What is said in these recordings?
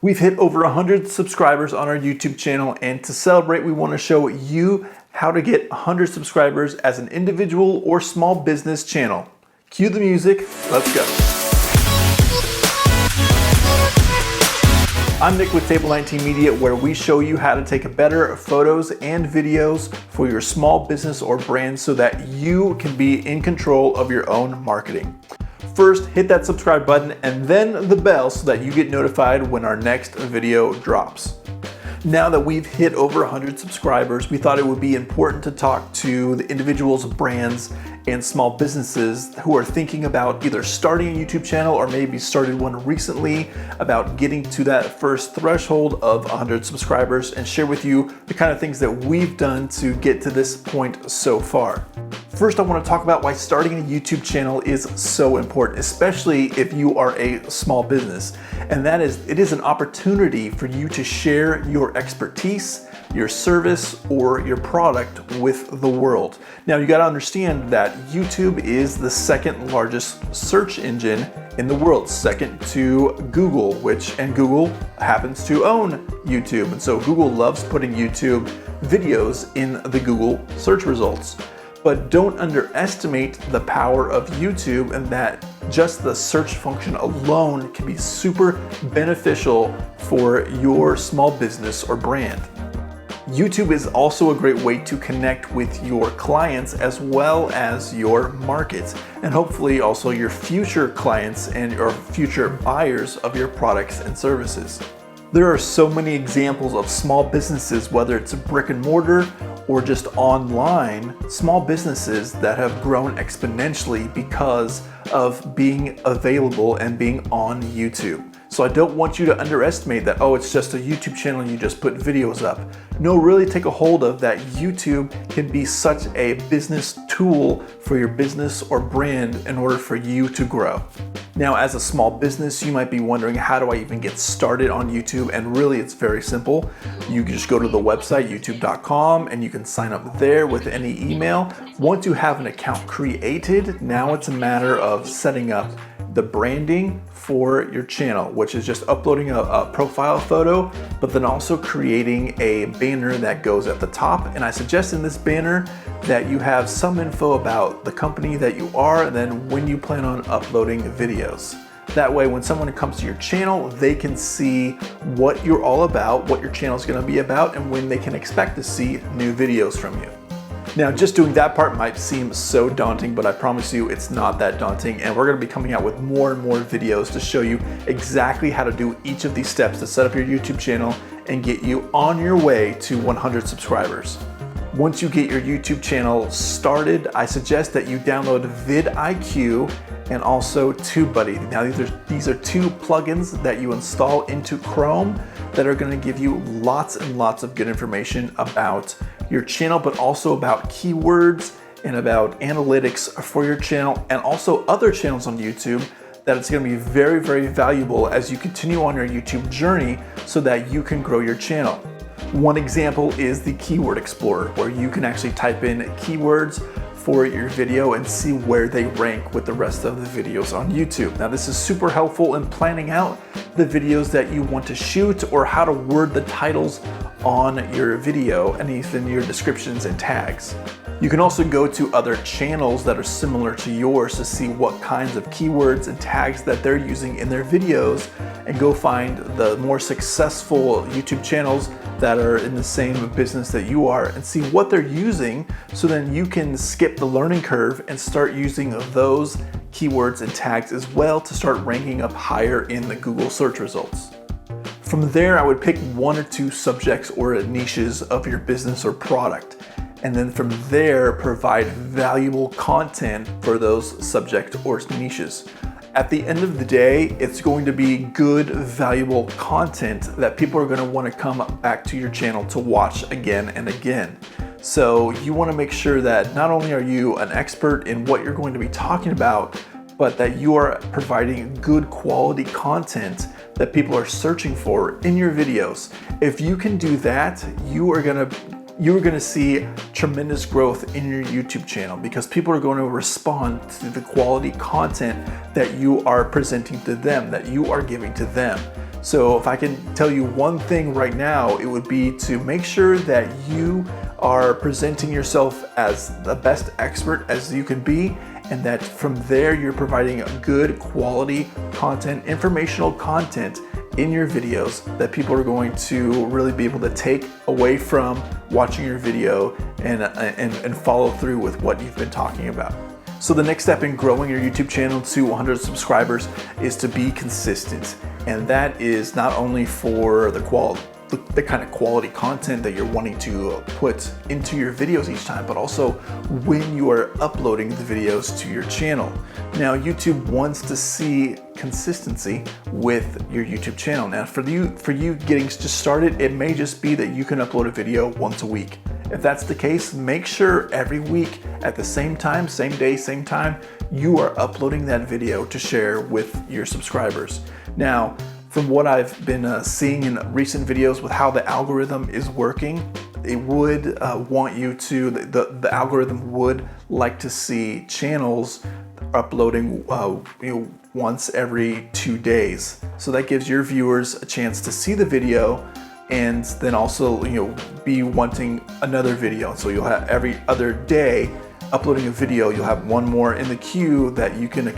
We've hit over 100 subscribers on our YouTube channel, and to celebrate, we want to show you how to get 100 subscribers as an individual or small business channel. Cue the music, let's go. I'm Nick with Table 19 Media, where we show you how to take better photos and videos for your small business or brand so that you can be in control of your own marketing. First, hit that subscribe button and then the bell so that you get notified when our next video drops. Now that we've hit over 100 subscribers, we thought it would be important to talk to the individuals, brands, and small businesses who are thinking about either starting a YouTube channel or maybe started one recently, about getting to that first threshold of 100 subscribers, and share with you the kind of things that we've done to get to this point so far. First, I want to talk about why starting a YouTube channel is so important, especially if you are a small business. And that is, it is an opportunity for you to share your expertise, your service, or your product with the world. Now, you got to understand that YouTube is the second largest search engine in the world, second to Google, and Google happens to own YouTube. And so Google loves putting YouTube videos in the Google search results. But don't underestimate the power of YouTube, and that just the search function alone can be super beneficial for your small business or brand. YouTube is also a great way to connect with your clients as well as your markets, and hopefully also your future clients and your future buyers of your products and services. There are so many examples of small businesses, whether it's a brick and mortar or just online, small businesses that have grown exponentially because of being available and being on YouTube. So I don't want you to underestimate that, oh, it's just a YouTube channel and you just put videos up. No, really take a hold of that. YouTube can be such a business tool for your business or brand in order for you to grow. Now, as a small business, you might be wondering, how do I even get started on YouTube? And really, it's very simple. You can just go to the website, youtube.com, and you can sign up there with any email. Once you have an account created, now it's a matter of setting up the branding for your channel, which is just uploading a profile photo, but then also creating a banner that goes at the top. And I suggest in this banner that you have some info about the company that you are, and then when you plan on uploading videos. That way, when someone comes to your channel, they can see what you're all about, what your channel is going to be about, and when they can expect to see new videos from you. Now, just doing that part might seem so daunting, but I promise you it's not that daunting, and we're going to be coming out with more and more videos to show you exactly how to do each of these steps to set up your YouTube channel and get you on your way to 100 subscribers. Once you get your YouTube channel started, I suggest that you download vidIQ and also TubeBuddy. Now, these are two plugins that you install into Chrome that are going to give you lots and lots of good information about your channel, but also about keywords and about analytics for your channel and also other channels on YouTube, that it's going to be very, very valuable as you continue on your YouTube journey so that you can grow your channel. One example is the Keyword Explorer, where you can actually type in keywords for your video and see where they rank with the rest of the videos on YouTube. Now, this is super helpful in planning out the videos that you want to shoot, or how to word the titles on your video and even your descriptions and tags. You can also go to other channels that are similar to yours to see what kinds of keywords and tags that they're using in their videos, and go find the more successful YouTube channels that are in the same business that you are and see what they're using, so then you can skip the learning curve and start using those keywords and tags as well to start ranking up higher in the Google search results. From there, I would pick one or two subjects or niches of your business or product, and then from there provide valuable content for those subject or niches. At the end of the day, it's going to be good, valuable content that people are going to want to come back to your channel to watch again and again. So you want to make sure that not only are you an expert in what you're going to be talking about, but that you are providing good quality content that people are searching for in your videos. If you can do that, you are going to see tremendous growth in your YouTube channel, because people are going to respond to the quality content that you are presenting to them, that you are giving to them. So if I can tell you one thing right now, it would be to make sure that you are presenting yourself as the best expert as you can be, and that from there you're providing good quality content, informational content in your videos that people are going to really be able to take away from watching your video and follow through with what you've been talking about. So the next step in growing your YouTube channel to 100 subscribers is to be consistent. And that is not only for the kind of quality content that you're wanting to put into your videos each time, but also when you are uploading the videos to your channel. Now, YouTube wants to see consistency with your YouTube channel. Now, for you getting just started, it may just be that you can upload a video once a week. If that's the case, make sure every week at the same time, same day, same time, you are uploading that video to share with your subscribers. Now, from what I've been seeing in recent videos with how the algorithm is working, it would want you to, the algorithm would like to see channels uploading once every 2 days. So that gives your viewers a chance to see the video and then also be wanting another video. So you'll have every other day uploading a video, you'll have one more in the queue that you can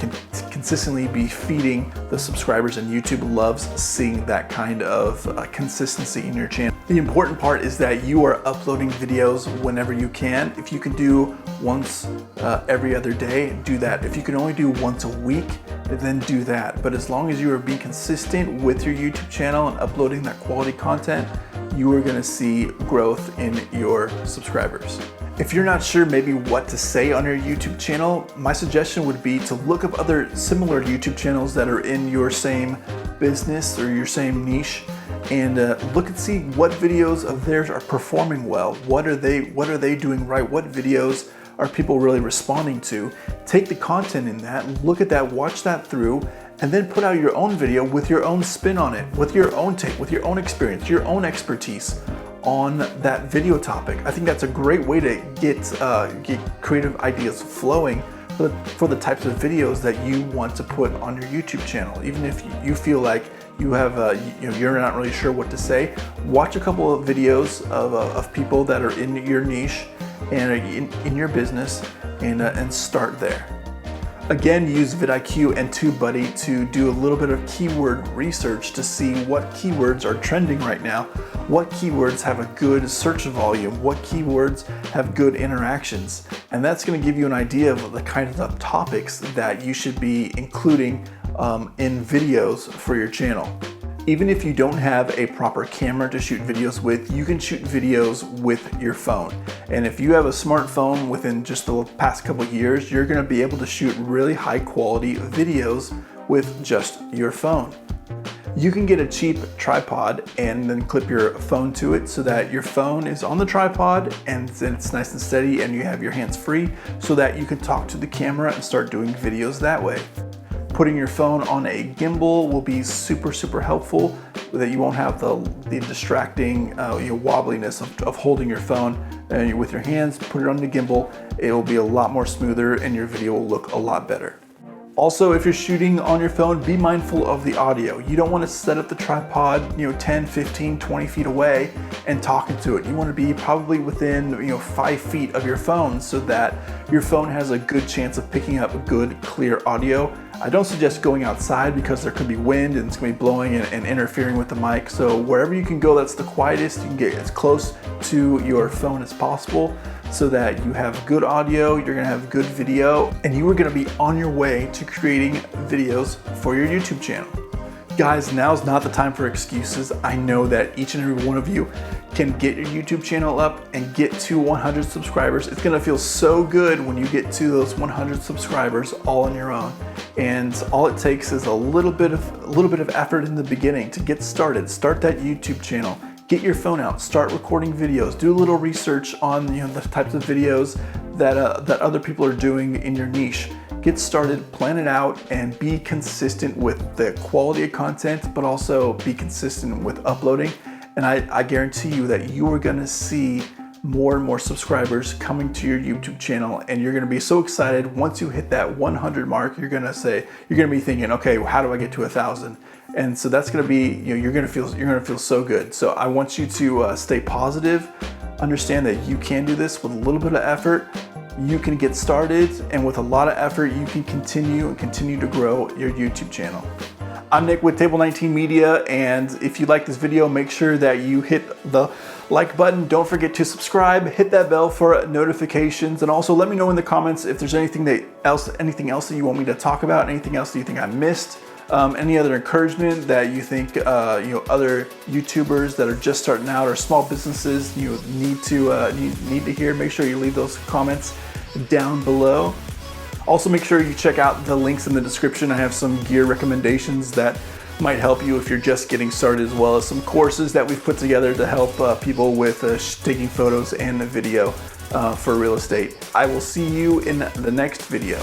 consistently be feeding the subscribers, and YouTube loves seeing that kind of consistency in your channel. The important part is that you are uploading videos whenever you can. If you can do once every other day, do that. If you can only do once a week, then do that. But as long as you are being consistent with your YouTube channel and uploading that quality content, you are gonna see growth in your subscribers. If you're not sure maybe what to say on your YouTube channel, my suggestion would be to look up other similar YouTube channels that are in your same business or your same niche, and look and see what videos of theirs are performing well. What are they doing right? What videos are people really responding to? Take the content in that, look at that, watch that through, and then put out your own video with your own spin on it, with your own take, with your own experience, your own expertise on that video topic. I think that's a great way to get creative ideas flowing for the types of videos that you want to put on your YouTube channel. Even if you feel like you have you're not really sure what to say, watch a couple of videos of people that are in your niche and in your business, and start there. Again, use vidIQ and TubeBuddy to do a little bit of keyword research to see what keywords are trending right now, what keywords have a good search volume, what keywords have good interactions. And that's going to give you an idea of the kind of topics that you should be including in videos for your channel. Even if you don't have a proper camera to shoot videos with, you can shoot videos with your phone. And if you have a smartphone within just the past couple years, you're gonna be able to shoot really high quality videos with just your phone. You can get a cheap tripod and then clip your phone to it so that your phone is on the tripod and it's nice and steady and you have your hands free so that you can talk to the camera and start doing videos that way. Putting your phone on a gimbal will be super helpful, that you won't have the distracting wobbliness of holding your phone with your hands. Put it on the gimbal, it will be a lot more smoother and your video will look a lot better. Also, if you're shooting on your phone, be mindful of the audio. You don't want to set up the tripod 10, 15, 20 feet away and talk into it. You want to be probably within 5 feet of your phone so that your phone has a good chance of picking up good, clear audio. I don't suggest going outside because there could be wind and it's going to be blowing and interfering with the mic. So wherever you can go that's the quietest, you can get as close to your phone as possible so that you have good audio, you're going to have good video, and you are going to be on your way to creating videos for your YouTube channel. Guys, now's not the time for excuses. I know that each and every one of you can get your YouTube channel up and get to 100 subscribers. It's gonna feel so good when you get to those 100 subscribers all on your own. And all it takes is a little bit of effort in the beginning to get started. Start that YouTube channel. Get your phone out, start recording videos, do a little research on the types of videos that other people are doing in your niche. Get started, plan it out, and be consistent with the quality of content, but also be consistent with uploading. And I guarantee you that you are gonna see more and more subscribers coming to your YouTube channel, and you're gonna be so excited once you hit that 100 mark. You're gonna be thinking, okay, well, how do I get to 1,000? And so that's gonna be, you're gonna feel so good. So I want you to stay positive, understand that you can do this with a little bit of effort. You can get started, and with a lot of effort, you can continue to grow your YouTube channel. I'm Nick with Table 19 Media, and if you like this video, make sure that you hit the like button. Don't forget to subscribe, hit that bell for notifications, and also let me know in the comments if there's anything else that you want me to talk about, anything else that you think I missed, any other encouragement that you think other YouTubers that are just starting out or small businesses need to hear. Make sure you leave those comments down below. Also, make sure you check out the links in the description. I have some gear recommendations that might help you if you're just getting started, as well as some courses that we've put together to help people with taking photos and video for real estate. I will see you in the next video.